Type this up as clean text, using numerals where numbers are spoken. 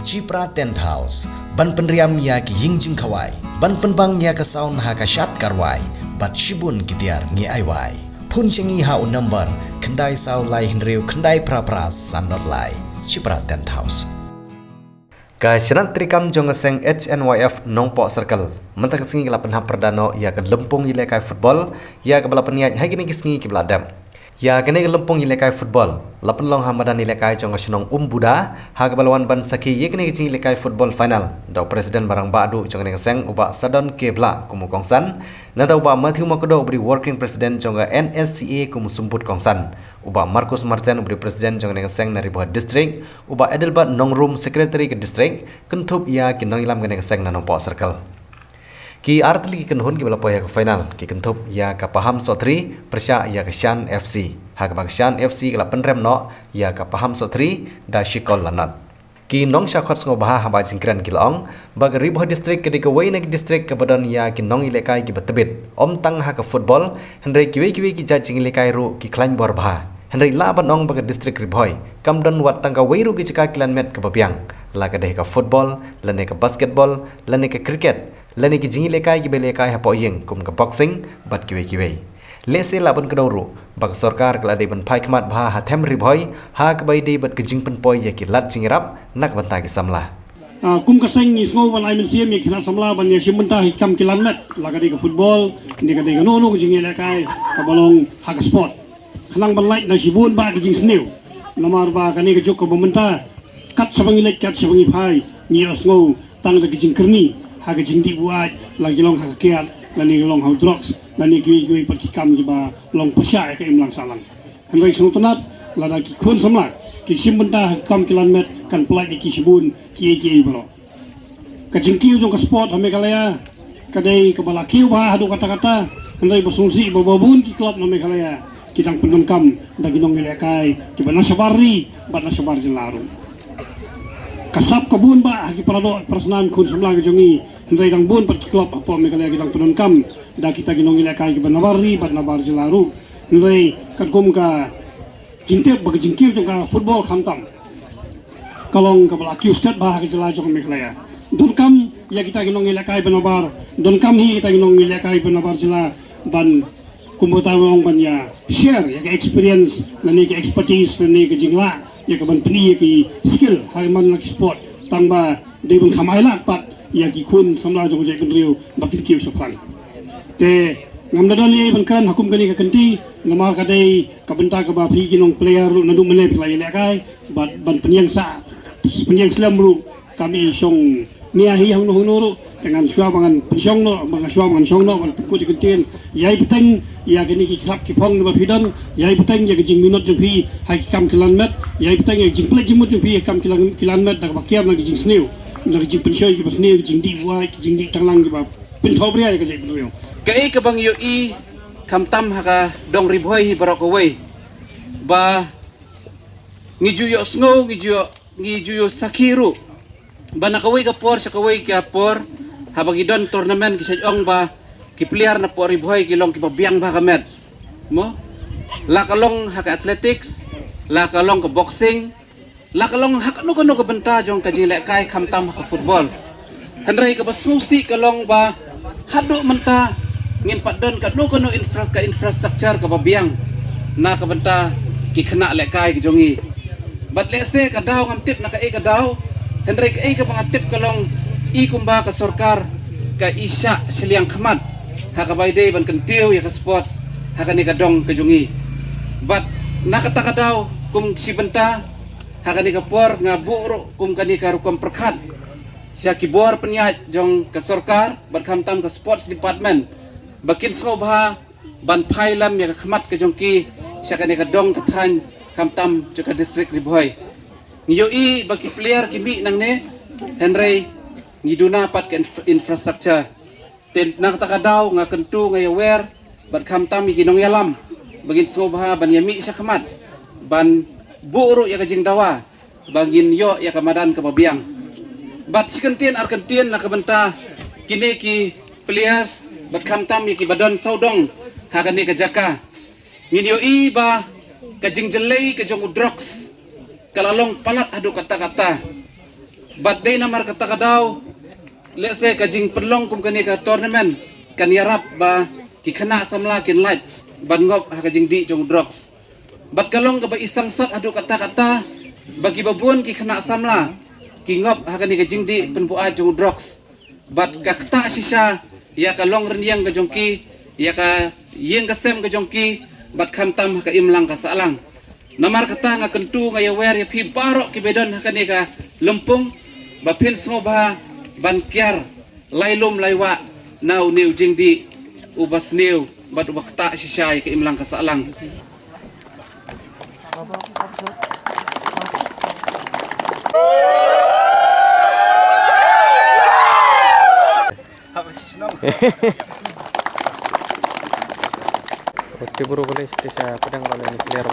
Cipra Tent House, ban penriam ya ki yingjing kawai, ban penbang ya ka sound ha ka shat karwai, bat shibun kitiar ngi aiwai. Pun cengi ha un number, kendai sau lai hinriu kendai pra sanot lai. Cipra Tent House. Ka syarat trikam jongaseng HNYF Nongpo Circle. Mentak singi kala penha perdano ya ke lempung ilekai football, ya ke bala peniat hai gini kisngi ki beladam. Ya kene ke lempung ilekai football. Lapan long hamadan ilekai jongasenong Buda, ha ke balawan ban saki ye kene kisngi ilekai football final. Dau presiden barang badu jongane keseng uba sadon kebla kumu kongsan. Nada uba Matthew Makodo beri working president jonga NSCA kumu sumput kongsan. Uba Marcus Martin beri presiden jongane keseng nari buah district. Uba Edelbert Nongrum secretary ke district. Kentup ya kinong ilam kene keseng na Nongpo Circle. Ki artli kenhun ki bala poya ke final ki kentup ya ka paham sotri persya ya ke Shan FC ha ka Shan FC kala penrem no ya ka paham sotri da shikol lanat ki nong syakhot ngo baha haba jingkran ki long bag riboh district ke ke wei nek district ke badan ya ki nong ilekai ki betebit om tang ha ka football hendrai kiwi ki jajing ilekai ru ki klan bor baha hendrai la ban ong bag district riboy kamdan wat tang ka wei ru ki cika kilomet ke babiang la ka deh ka football lane ka basketball lane ka cricket lani ki jingi lekai ki belekai ha poyeng kum ka boxing bat kiwe lese laban kedauru bag sarkar kala de ban phai khmat bha ha them ribhoi ha ka bai de bat ki jing pen poi ya ki lat jingrap nak banta ki samla kum ka seng ni smo ban ai men siam mi khina samla ban ya simunta hikam kilamet laga de ka football ni ka de ka no ki jingi lekai ka balong ha ka sport khalang ban light na sibun ba ki jing sneu namar ba ka ni ka jok ka bamenta kat sabangi lek kat sabangi phai ni osngo tang da ki jing kerni haga jingdi buat lagi long haga kiat lani long hau drugs lani kiwi perkikam jiba long persya ke imlang salang handai sunutunat lada ki kun samla ki simbenta kam kilomet kan pelai ki sibun ki balo ka jingkiu jong ka sport hame kalaya kadai ka bala kiu ba hadu kata-kata handai bersungsi bababun ki klub name kalaya kitang penungkam dagi nong ilekai ki bana sabari bana sabar jelaru kasap kabun ba haki parado perasaan kun semula ke jongi hendai dang bun per klub apa mekalaya kitang penunkam da kita ginong ilekai ke banawari bat nabar jelaru hendai kadgum ka jintep bagi jingkiu jong ka football khantam kalong ka balaki ustad ba haki jela jong mekalaya donkam ya kita ginong ilekai banabar donkam hi kita ginong ilekai banabar jela ban kumputawang ban ya share ya experience lani ke expertise lani ke jingla ya kaban peni ki skill haiman lak sport tangba debun khamai lak pat ya ki kun samla jong jai kendriu bakit kiu sopran te ngamda dali ban kan hukum kani ka kanti ngamar kadai kabenta ka ba phi kinong player ru nadu mene play lekai ban penyang slam ru kami song niahi hang no ru dengan suabangan pensiong no bang suabangan song no ban ku dikentin yai peteng ya kini ki klap ki phong ba phidan yai peteng ya jing minut jong phi hai kam kilomet yai peteng ya jing plek jimut jong phi kam kilomet dak bakiam na jing sneu na jing pensioi ki ba sneu jing di wa ki jing di tanglang ki ba pen thobria ya ka jai blu kai ka bang yo i kam tam haka dong ribhoi hi barok away ba ngiju yo sngo ngiju yo sakiru ba nakaway ka por sa kaway ka por habang idon tournament kisay ong ba kipliar na po ribhoy kilong kipabiang ba kamed mo lakalong haka athletics lakalong ka boxing lakalong haka no ka banta jong ka jile kai kamtam haka football hanray ka basusi kalong ba hado menta ngin padon ka no infrastructure ka babiang na ka banta kikna le kai jongi bat lese ka daw ngam tip na ka ka daw hanray ka pangatip kalong ikumba ka sorkar ka isya siliang khamat haka bayday ban kantiw ya ka sports haka ni kadong kajungi but nakataka daw kum sibenta haka ni kapor nga buro kum kani ka rukom perkhat siya kibor penyat jong ka sorkar bat kamtam ka sports department bakin so bah ban phailam ya ka khamat ka jongki siya kani kadong kathan kamtam ka district riboy ngiyo i baki player kimi nang ne henry ngiduna pat ka infrastructure ten nakataka daw nga kentu nga aware bat kamtam ikinong yalam bagin sobha ban yami sa kamat ban buro ya kajing dawa bagin yo ya kamadan kababiang bat sikentin arkentin nakabenta kini ki players bat kamtam iki badon saudong hakani kajaka nginyo iba kajing jelay kajong udrox kalalong palat adu kata-kata But day namar kata kadaw, let's say kajing pelong kum kani ka tournament, kan yarap ba kikana samla kin light, ban ngop ha kajing di jong drugs. But kalong ka ba isang sot adu kata-kata, bagi babun kikana samla, ki ngop ha kani kajing di penpuat jong drugs. But kakta sisa, ya kalong renyang ka jongki, ya ka yeng kasem ka jongki, but kamtam ha ka imlang ka salang. Namar kata nga kentu nga yawer ya pi barok ki bedon ha kani ka lempung, bapin ba ban kiar lailum laiwa nau niu jingdi ubas niu bat wakta sisay ke imlang kasalang. Oke bro, boleh saya pedang kalau ini clear.